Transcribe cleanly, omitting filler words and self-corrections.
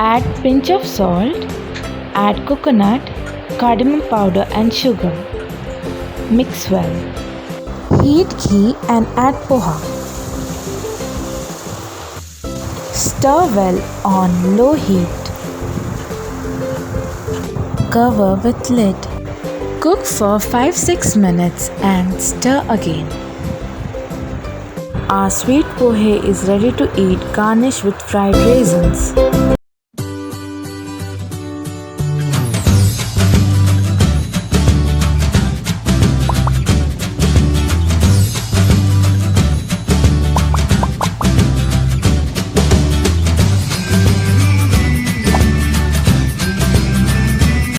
Add pinch of salt, add coconut, cardamom powder and sugar. Mix well. Heat ghee and add poha. Stir well on low heat. Cover with lid. Cook for 5-6 minutes and stir again. Our sweet pohe is ready to eat. Garnish with fried raisins.